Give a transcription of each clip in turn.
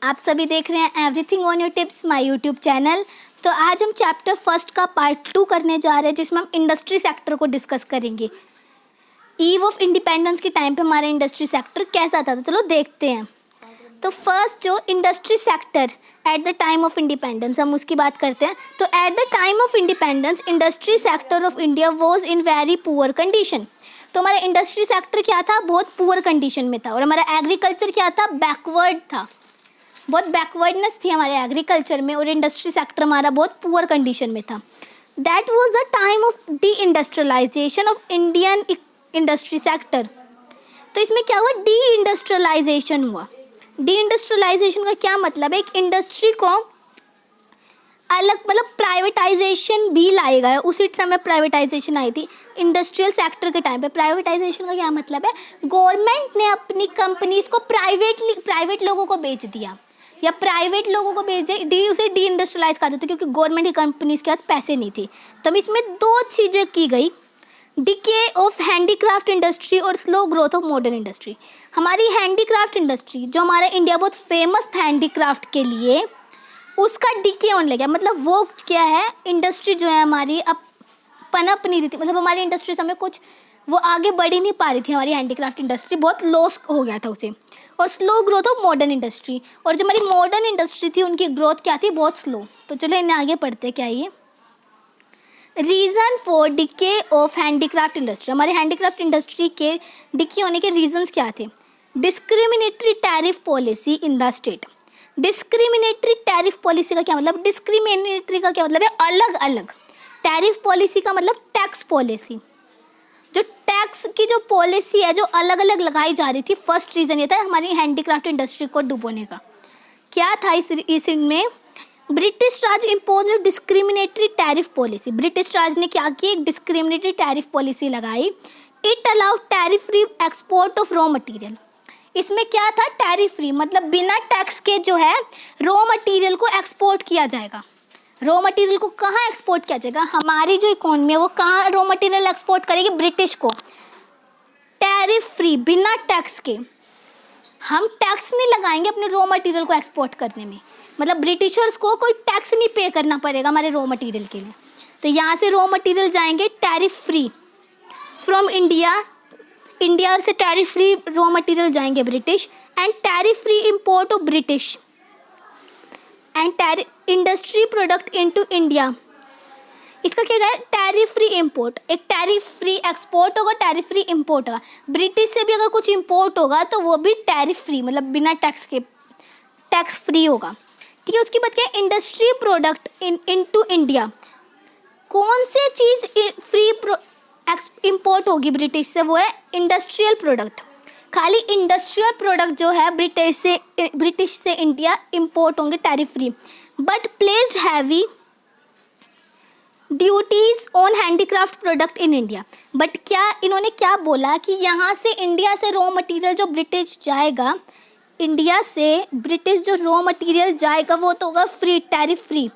आप सभी देख रहे हैं everything on your tips my YouTube channel. तो आज हम चैप्टर फर्स्ट का पार्ट 2 करने जा रहे हैं, जिसमें हम इंडस्ट्री सेक्टर को डिस्कस करेंगे। ईव ऑफ इंडिपेंडेंस के टाइम पे हमारा इंडस्ट्री सेक्टर कैसा था, तो चलो देखते हैं। तो फर्स्ट जो industry sector at the time of independence, हम उसकी बात करते हैं। तो at the time of independence industry sector of India was in very poor condition. तो हमारा इंडस्ट्री सेक्टर क्या था, बहुत पुअर कंडीशन में था। और हमारा एग्रीकल्चर क्या था, बैकवर्ड था, बहुत बैकवर्डनेस थी हमारे एग्रीकल्चर में, और इंडस्ट्री सेक्टर हमारा बहुत पुअर कंडीशन में था। That was the time of deindustrialisation of Indian industry sector. तो इसमें क्या हुआ, डी इंडस्ट्रियलाइजेशन हुआ। डी इंडस्ट्रियलाइजेशन का क्या मतलब है, एक इंडस्ट्री को अलग, मतलब प्राइवेटाइजेशन भी लाया गया। उसी समय प्राइवेटाइजेशन आई थी इंडस्ट्रियल सेक्टर के टाइम पे। प्राइवेटाइजेशन का क्या मतलब है, गवर्नमेंट ने अपनी कंपनीज को प्राइवेट लोगों को बेच दिया, या प्राइवेट लोगों को बेच दिया। उसे डी इंडस्ट्रियलाइज कहा जाता है, क्योंकि गवर्नमेंट की कंपनीज के पास पैसे नहीं थे। तो इसमें दो चीज़ें की गई, डिके ऑफ हैंडीक्राफ्ट इंडस्ट्री और slow growth of modern industry. हमारी हैंडीक्राफ्ट इंडस्ट्री, जो हमारा इंडिया बहुत फेमस था हैंडीक्राफ्ट के लिए, उसका डिके होने लगा। मतलब वो क्या है, इंडस्ट्री जो है हमारी अब पनप नहीं रही थी, मतलब हमारी इंडस्ट्री हमें कुछ वो आगे बढ़ ही नहीं पा रही थी। हमारी हैंडीक्राफ्ट इंडस्ट्री बहुत लॉस हो गया था उसे। और slow growth of modern industry, और जो हमारी मॉडर्न इंडस्ट्री थी उनकी ग्रोथ क्या थी, बहुत स्लो। तो चलो इन्हें आगे पढ़ते क्या है ये reason for decay of handicraft industry. हमारे हैंडीक्राफ्ट इंडस्ट्री के डिके होने के रीजंस क्या थे, discriminatory tariff policy in the state. Discriminatory tariff policy का क्या मतलब, डिस्क्रिमिनेटरी का क्या मतलब है, अलग अलग। टैरिफ पॉलिसी का मतलब टैक्स पॉलिसी, जो टैक्स की जो पॉलिसी है जो अलग अलग लगाई जा रही थी। फर्स्ट रीज़न ये था हमारी हैंडीक्राफ्ट इंडस्ट्री को डुबोने का। क्या था इसमें, British Raj impose discriminatory tariff policy. British Raj ने क्या की, एक डिस्क्रिमिनेटरी टैरिफ पॉलिसी लगाई। It allow tariff free export of raw material. इसमें क्या था, टैरिफ फ्री मतलब बिना टैक्स के जो है रॉ मटेरियल को एक्सपोर्ट किया जाएगा। रॉ मटेरियल को कहाँ एक्सपोर्ट किया जाएगा, हमारी जो इकोनॉमी है वो कहाँ रॉ मटेरियल एक्सपोर्ट करेगी, ब्रिटिश को। टैरिफ फ्री, बिना टैक्स के। हम टैक्स नहीं लगाएंगे अपने रॉ मटेरियल को एक्सपोर्ट करने में, मतलब ब्रिटिशर्स को कोई टैक्स नहीं पे करना पड़ेगा हमारे रॉ मटेरियल के लिए। तो यहाँ से रॉ मटेरियल जाएंगे tariff free from India, India से टैरिफ फ्री रॉ मटेरियल जाएंगे British, and tariff free import of British and industry product into India. इसका क्या है, टैरिफ फ्री इंपोर्ट, एक टैरिफ फ्री एक्सपोर्ट होगा, टैरिफ फ्री इंपोर्ट होगा। British से भी अगर कुछ इंपोर्ट होगा तो वो भी टैरिफ फ्री, मतलब बिना टैक्स के, टैक्स फ्री होगा। ठीक है, उसकी बात क्या है, इंडस्ट्री प्रोडक्ट इनटू इंडिया। कौन सी चीज़ फ्री इंपोर्ट होगी ब्रिटिश से, वो है इंडस्ट्रियल प्रोडक्ट। खाली इंडस्ट्रियल प्रोडक्ट जो है ब्रिटिश से इंडिया इंपोर्ट होंगे tariff free, but placed heavy duties on handicraft product in India. But क्या इन्होंने क्या बोला कि यहाँ से इंडिया से रॉ मटेरियल जो ब्रिटिश जाएगा, इंडिया से ब्रिटिश जो रॉ मटेरियल जाएगा वो तो होगा फ्री, टैरिफ फ्री।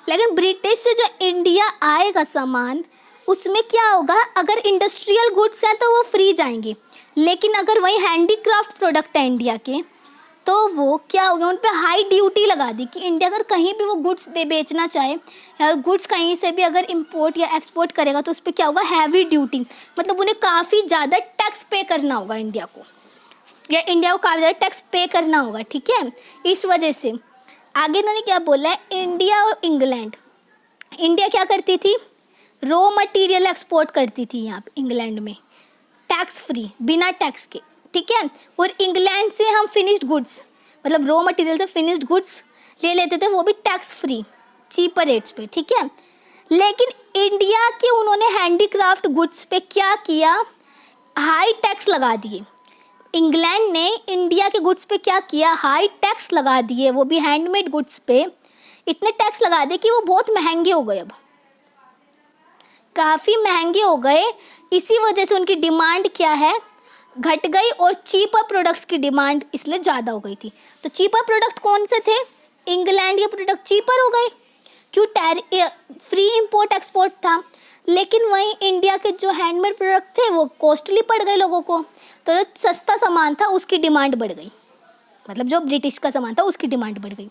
लेकिन ब्रिटिश से जो इंडिया आएगा सामान, उसमें क्या होगा, अगर इंडस्ट्रियल गुड्स हैं तो वो फ्री जाएंगे, लेकिन अगर वही हैंडीक्राफ्ट प्रोडक्ट है इंडिया के, तो वो क्या हो गया, उन पर हाई ड्यूटी लगा दी कि इंडिया अगर कहीं भी वो गुड्स बेचना चाहे, या गुड्स कहीं से भी अगर इंपोर्ट या एक्सपोर्ट करेगा तो उस पर क्या होगा, हैवी ड्यूटी। मतलब उन्हें काफ़ी ज़्यादा टैक्स पे करना होगा इंडिया को, या इंडिया को काफ़ी ज़्यादा टैक्स पे करना होगा। ठीक है, इस वजह से आगे इन्होंने क्या बोला है, इंडिया और इंग्लैंड। इंडिया क्या करती थी, रॉ मटेरियल एक्सपोर्ट करती थी यहाँ पे इंग्लैंड में, टैक्स फ्री, बिना टैक्स के। ठीक है, और इंग्लैंड से हम फिनिश्ड गुड्स, मतलब रॉ मटेरियल से फिनिश्ड गुड्स ले लेते थे, वो भी टैक्स फ्री, चीपर रेट्स पे। ठीक है, लेकिन इंडिया के उन्होंने हैंडीक्राफ्ट गुड्स पे क्या किया, हाई टैक्स लगा दिए। इंग्लैंड ने इंडिया के गुड्स पे क्या किया, हाई टैक्स लगा दिए, वो भी हैंडमेड गुड्स पे इतने टैक्स लगा दिए कि वो बहुत महंगे हो गए, अब काफ़ी महंगे हो गए। इसी वजह से उनकी डिमांड क्या है, घट गई, और चीपर प्रोडक्ट्स की डिमांड इसलिए ज़्यादा हो गई थी। तो चीपर प्रोडक्ट कौन से थे, इंग्लैंड के प्रोडक्ट चीपर हो गए, क्यों, फ्री इंपोर्ट एक्सपोर्ट था। लेकिन वहीं इंडिया के जो हैंडमेड प्रोडक्ट थे वो कॉस्टली पड़ गए लोगों को, तो जो सस्ता सामान था उसकी डिमांड बढ़ गई। मतलब जो ब्रिटिश का सामान था उसकी डिमांड बढ़ गई।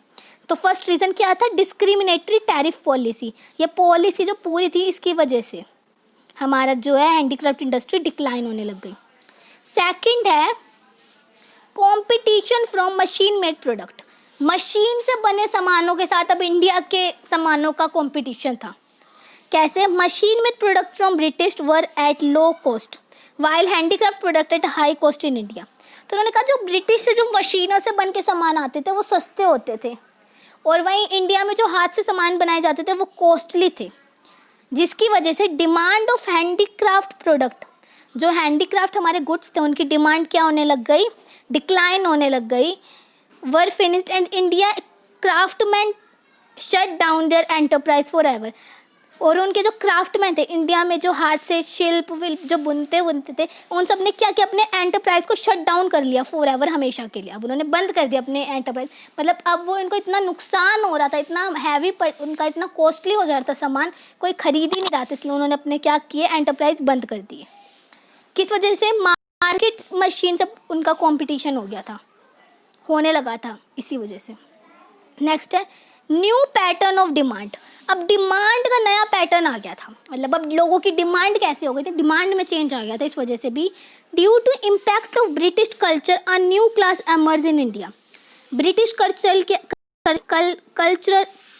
तो फर्स्ट रीज़न क्या था, डिस्क्रिमिनेटरी टैरिफ पॉलिसी। ये पॉलिसी जो पूरी थी इसकी वजह से हमारा जो है हैंडीक्राफ्ट इंडस्ट्री डिक्लाइन होने लग गई। सेकंड है competition from machine made product. Machine से बने सामानों के साथ अब इंडिया के सामानों का कंपटीशन था। कैसे, machine made product from British were at low cost while handicraft product at high cost in India. तो उन्होंने कहा जो ब्रिटिश से जो मशीनों से बन के सामान आते थे वो सस्ते होते थे, और वहीं इंडिया में जो हाथ से सामान बनाए जाते थे वो कॉस्टली थे, जिसकी वजह से डिमांड ऑफ हैंडीक्राफ्ट प्रोडक्ट, जो हैंडीक्राफ्ट हमारे गुड्स थे उनकी डिमांड क्या होने लग गई, डिक्लाइन होने लग गई। Were finished and India craftsman shut down their enterprise forever. और उनके जो क्राफ्टमैन थे इंडिया में, जो हाथ से शिल्प विल्प जो बुनते थे, उन सब ने क्या किया, अपने एंटरप्राइज को शट डाउन कर लिया फॉर एवर, हमेशा के लिए। अब उन्होंने बंद कर दिया अपने एंटरप्राइज, मतलब अब वो इनको इतना नुकसान हो रहा था, इतना हैवी उनका इतना कॉस्टली हो जा रहा था सामान, कोई खरीद ही नहीं रहा था, इसलिए उन्होंने अपने क्या किए, एंटरप्राइज बंद कर दिए। किस वजह से, मार्केट मशीन से उनका कॉम्पिटिशन हो गया था, होने लगा था, इसी वजह से। नेक्स्ट है न्यू पैटर्न ऑफ डिमांड। अब डिमांड का नया पैटर्न आ गया था, मतलब अब लोगों की डिमांड कैसे हो गई थी, डिमांड में चेंज आ गया था। इस वजह से भी due to impact of British culture a new class emerge in India. British culture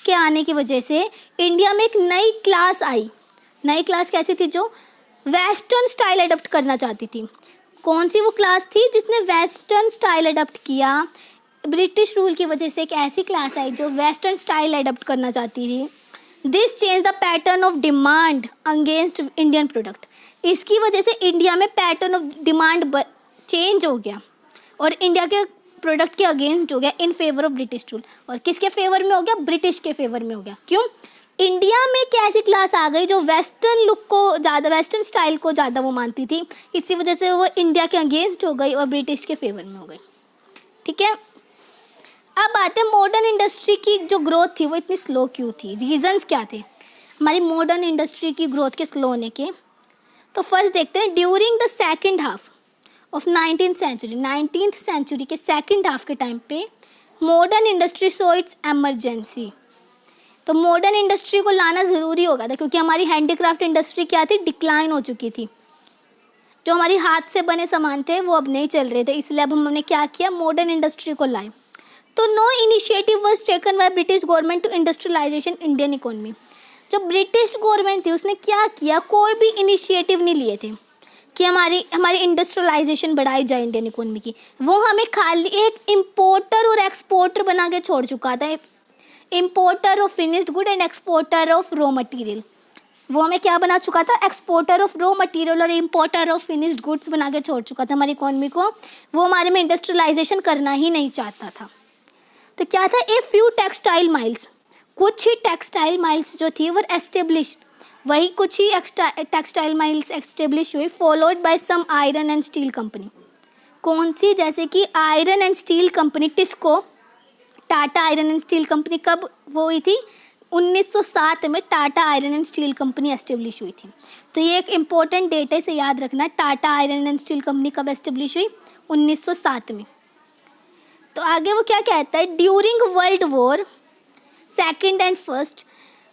के आने की वजह से इंडिया में एक नई क्लास आई। नई क्लास कैसी थी, जो वेस्टर्न स्टाइल अडॉप्ट करना चाहती थी। कौन सी वो क्लास थी जिसने वेस्टर्न स्टाइल अडॉप्ट किया? ब्रिटिश रूल की वजह से एक ऐसी क्लास आई जो वेस्टर्न स्टाइल अडॉप्ट करना चाहती थी। This change the pattern of demand against Indian product. इसकी वजह से इंडिया में पैटर्न ऑफ डिमांड चेंज हो गया और इंडिया के प्रोडक्ट के अगेंस्ट हो गया, in favour of British rule. और किसके फेवर में हो गया? ब्रिटिश के फेवर में हो गया। क्यों? इंडिया में एक ऐसी क्लास आ गई जो वेस्टर्न लुक को ज़्यादा, वेस्टर्न स्टाइल को ज़्यादा वो मानती थी, इसी वजह से वो इंडिया के अगेंस्ट हो गई और ब्रिटिश के फेवर में हो गई। ठीक है, अब आते हैं मॉडर्न इंडस्ट्री की जो ग्रोथ थी वो इतनी स्लो क्यों थी, रीजंस क्या थे हमारी मॉडर्न इंडस्ट्री की ग्रोथ के स्लो होने के। तो फर्स्ट देखते हैं, during the second half of 19th century के सेकंड हाफ के टाइम पे modern industry so it's emergency. तो मॉडर्न इंडस्ट्री को लाना ज़रूरी हो गया था क्योंकि हमारी हैंडीक्राफ्ट इंडस्ट्री क्या थी, डिक्लाइन हो चुकी थी। जो हमारी हाथ से बने सामान थे वो अब नहीं चल रहे थे, इसलिए अब हमने क्या किया, मॉडर्न इंडस्ट्री को लाए। तो no initiative was taken by British government to industrialisation Indian economy. जो ब्रिटिश गवर्नमेंट थी उसने क्या किया, कोई भी इनिशिएटिव नहीं लिए थे कि हमारी इंडस्ट्रियलाइजेशन बढ़ाई जाए इंडियन इकोनॉमी की। वो हमें खाली एक इम्पोर्टर और एक्सपोर्टर बना के छोड़ चुका था, importer of finished good and exporter of raw material. वो हमें क्या बना चुका था, एक्सपोर्टर ऑफ रॉ मटेरियल और इम्पोर्टर ऑफ फिनिश्ड गुड्स बना के छोड़ चुका था हमारी इकोनॉमी को। वो हमारे में इंडस्ट्रियलाइजेशन करना ही नहीं चाहता था। तो क्या था, ए फ्यू टेक्सटाइल माइल्स, कुछ ही टेक्सटाइल माइल्स जो थी वो एस्टेब्लिश, वही कुछ ही टेक्सटाइल माइल्स एस्टेब्लिश हुई, followed by some iron and steel company. कौन सी? जैसे कि iron and steel company TISCO, Tata iron and steel company कब वो हुई थी, 1907 में Tata iron and steel company establish हुई थी। तो ये एक इम्पोर्टेंट डेट है, इसे याद रखना, Tata iron and steel company कब एस्टेब्लिश हुई, 1907 में। तो आगे वो क्या कहता है, during world war second and first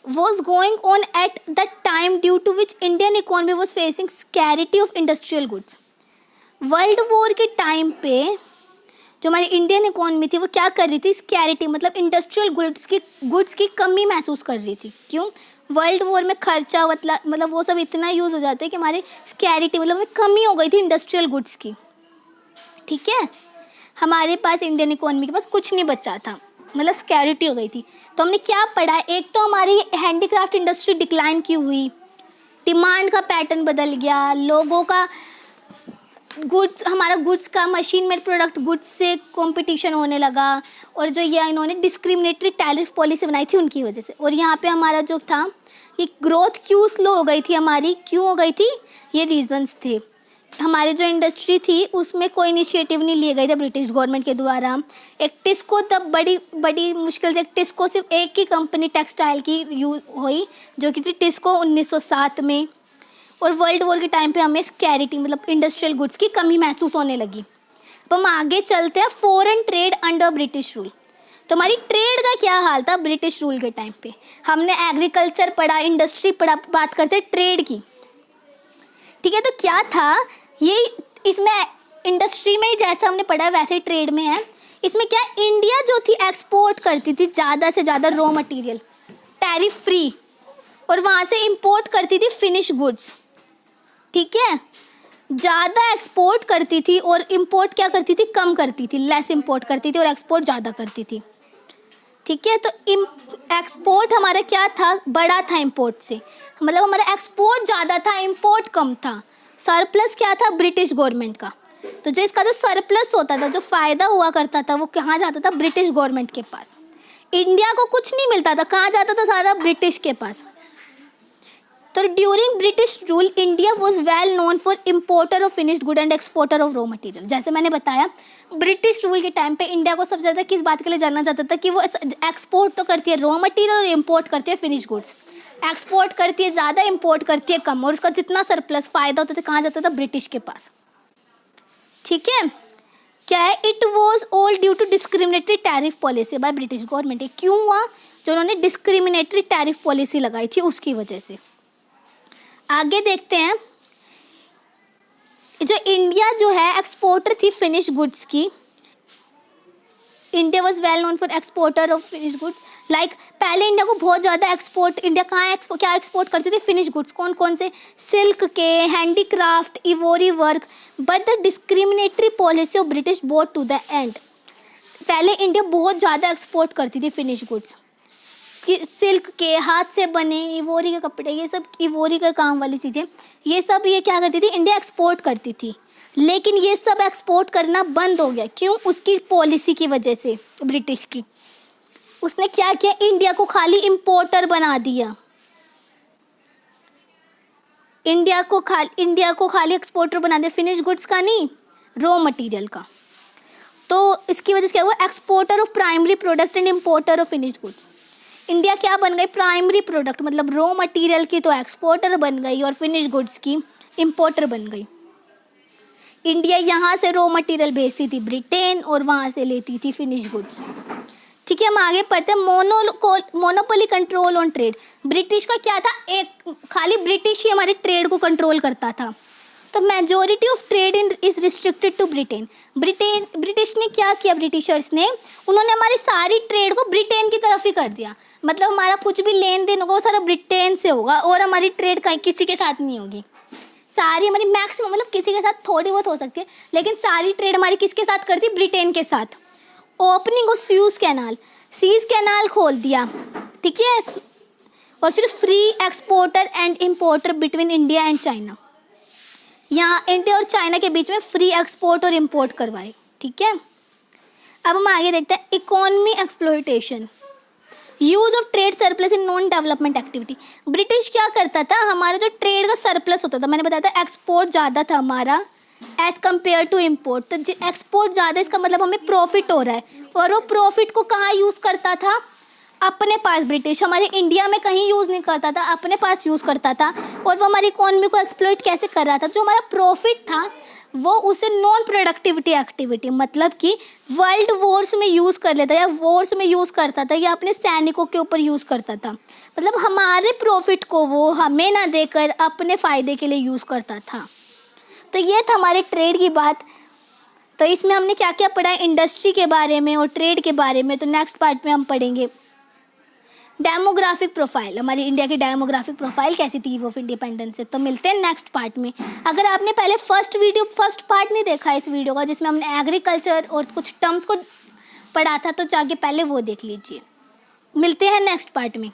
was going on at that time due to which Indian economy was facing scarcity of industrial goods। World war के टाइम पे जो हमारी इंडियन इकोनॉमी थी वो क्या कर रही थी, स्कैरिटी मतलब इंडस्ट्रियल गुड्स की कमी महसूस कर रही थी। क्यों? वर्ल्ड वॉर में खर्चा मतलब वो सब इतना यूज़ हो जाता है कि हमारी स्कैरिटी मतलब हमें कमी हो गई थी इंडस्ट्रियल गुड्स की। ठीक है, हमारे पास इंडियन इकोनॉमी के पास कुछ नहीं बचा था, मतलब स्कैरिटी हो गई थी। तो हमने क्या पढ़ा, एक तो हमारी हैंडीक्राफ्ट इंडस्ट्री डिक्लाइन की हुई, डिमांड का पैटर्न बदल गया, लोगों का गुड्स, हमारा गुड्स का मशीन मेड प्रोडक्ट गुड्स से कंपटीशन होने लगा, और जो ये इन्होंने डिस्क्रिमिनेटरी टैरिफ पॉलिसी बनाई थी उनकी वजह से। और यहाँ पे हमारा जो था ये ग्रोथ क्यों स्लो हो गई थी हमारी, क्यों हो गई थी, ये रीजंस थे। हमारी जो इंडस्ट्री थी उसमें कोई इनिशिएटिव नहीं लिए गए थे ब्रिटिश गवर्नमेंट के द्वारा। एक टिस्को, तब बड़ी मुश्किल से एक टिस्को, सिर्फ एक ही कंपनी टेक्सटाइल की यूज हुई जो कि थी टिस्को 1907 में। और वर्ल्ड वॉर के टाइम पे हमें स्कैरिटी मतलब इंडस्ट्रियल गुड्स की कमी महसूस होने लगी। अब हम आगे चलते हैं foreign trade under British rule. तो हमारी ट्रेड का क्या हाल था ब्रिटिश रूल के टाइम पे। हमने एग्रीकल्चर पढ़ा, इंडस्ट्री पढ़ा, बात करते हैं ट्रेड की, ठीक है। तो क्या था ये, इसमें इंडस्ट्री में जैसा हमने पढ़ा है वैसे ही ट्रेड में है। इसमें क्या, इंडिया जो थी एक्सपोर्ट करती थी ज़्यादा से ज़्यादा रॉ मटेरियल टैरिफ फ्री, और वहाँ से इंपोर्ट करती थी फिनिश गुड्स, ठीक है। ज़्यादा एक्सपोर्ट करती थी और इंपोर्ट क्या करती थी, कम करती थी, लेस इंपोर्ट करती थी और एक्सपोर्ट ज़्यादा करती थी, ठीक है। तो एक्सपोर्ट हमारा क्या था, बड़ा था इंपोर्ट से, मतलब हमारा एक्सपोर्ट ज़्यादा था, इंपोर्ट कम था। सरप्लस क्या था ब्रिटिश गवर्नमेंट का। तो जो इसका जो सरप्लस होता था, जो फ़ायदा हुआ करता था, वो कहाँ जाता था, ब्रिटिश गवर्नमेंट के पास। इंडिया को कुछ नहीं मिलता था, कहाँ जाता था, सारा ब्रिटिश के पास। तो during British rule India was well known for importer of finished good and exporter of raw material. जैसे मैंने बताया ब्रिटिश रूल के टाइम पे इंडिया को सबसे ज़्यादा किस बात के लिए जाना जाता था कि वो एक्सपोर्ट तो करती है रॉ मटेरियल और इम्पोर्ट करती है फिनिश गुड्स। एक्सपोर्ट करती है ज़्यादा, इम्पोर्ट करती है कम, और उसका जितना सरप्लस फ़ायदा होता था कहाँ जाता था, ब्रिटिश के पास, ठीक है। क्या है, it was all due to discriminatory tariff policy by British government. क्यों हुआ, जो उन्होंने डिस्क्रिमिनेटरी टैरिफ पॉलिसी लगाई थी उसकी वजह से। आगे देखते हैं, जो इंडिया जो है एक्सपोर्टर थी फिनिश गुड्स की। India was well known for exporter of finish goods. Like पहले इंडिया को बहुत ज़्यादा एक्सपोर्ट, इंडिया कहाँ क्या एक्सपोर्ट करती थी, फिनिश गुड्स। कौन कौन से, सिल्क के, handicraft, ivory work. But the discriminatory policy of British boat to the end. पहले इंडिया बहुत ज़्यादा एक्सपोर्ट करती थी फिनिश गुड्स, कि सिल्क के, हाथ से बने इवोरी के कपड़े, ये सब इवोरी का काम वाली चीज़ें, ये सब ये क्या करती थी, इंडिया एक्सपोर्ट करती थी। लेकिन ये सब एक्सपोर्ट करना बंद हो गया। क्यों, उसकी पॉलिसी की वजह से, ब्रिटिश की। उसने क्या किया, इंडिया को खाली इंपोर्टर बना दिया। इंडिया को खाली एक्सपोर्टर बना दिया, फिनिश गुड्स का नहीं, रॉ मटेरियल का। तो इसकी वजह से क्या हुआ, exporter of primary product and importer of finish goods. India क्या बन गई, प्राइमरी प्रोडक्ट मतलब रॉ मटेरियल की तो एक्सपोर्टर बन गई, और फिनिश गुड्स की इंपोर्टर बन गई। इंडिया यहाँ से रॉ मटेरियल भेजती थी ब्रिटेन, और वहाँ से लेती थी फिनिश गुड्स, ठीक है। हम आगे पढ़ते हैं, monopoly control on trade. British का क्या था, एक खाली ब्रिटिश ही हमारे ट्रेड को कंट्रोल करता था। तो majority of trade is restricted to Britain. British ने क्या किया, ब्रिटिशर्स ने, उन्होंने हमारी सारी ट्रेड को ब्रिटेन की तरफ ही कर दिया। मतलब हमारा कुछ भी लेन देन होगा वो सारा ब्रिटेन से होगा, और हमारी ट्रेड कहीं किसी के साथ नहीं होगी। सारी हमारी मैक्सिमम, मतलब किसी के साथ थोड़ी बहुत हो सकती है, लेकिन सारी ट्रेड हमारी किसके साथ करती, ब्रिटेन के साथ। ओपनिंग ऑफ सीज कैनाल खोल दिया, ठीक है। और फिर free exporter and importer between India and China. यहाँ इंडिया और चाइना के बीच में फ्री एक्सपोर्ट और इंपोर्ट करवाए, ठीक है। अब हम आगे देखते हैं, economy exploitation, use of trade surplus in non development activity. British क्या करता था, हमारा जो ट्रेड का सरप्लस होता था, मैंने बताया था एक्सपोर्ट ज़्यादा था हमारा एज कम्पेयर टू इम्पोर्ट। तो एक्सपोर्ट ज़्यादा, इसका मतलब हमें प्रॉफिट हो रहा है, और वो प्रॉफिट को कहाँ यूज़ करता था, अपने पास। ब्रिटिश हमारे इंडिया में कहीं यूज़ नहीं करता था, अपने पास यूज़ करता था। और वो हमारी इकोनॉमी को एक्सप्लॉइट कैसे कर रहा था, जो हमारा प्रॉफिट था वो उसे नॉन प्रोडक्टिविटी एक्टिविटी, मतलब कि वर्ल्ड वॉर्स में यूज़ कर लेता, या वॉर्स में यूज़ करता था, या अपने सैनिकों के ऊपर यूज़ करता था। मतलब हमारे प्रॉफिट को वो हमें ना देकर अपने फ़ायदे के लिए यूज़ करता था। तो ये था हमारे ट्रेड की बात। तो इसमें हमने क्या क्या पढ़ा है, इंडस्ट्री के बारे में और ट्रेड के बारे में। तो नेक्स्ट पार्ट में हम पढ़ेंगे डेमोग्राफिक प्रोफाइल, हमारी इंडिया की डेमोग्राफिक प्रोफाइल कैसी थी ईव ऑफ इंडिपेंडेंस से। तो मिलते हैं नेक्स्ट पार्ट में। अगर आपने पहले फर्स्ट पार्ट नहीं देखा है इस वीडियो का, जिसमें हमने एग्रीकल्चर और कुछ टर्म्स को पढ़ा था, तो जाके पहले वो देख लीजिए। मिलते हैं नेक्स्ट पार्ट में।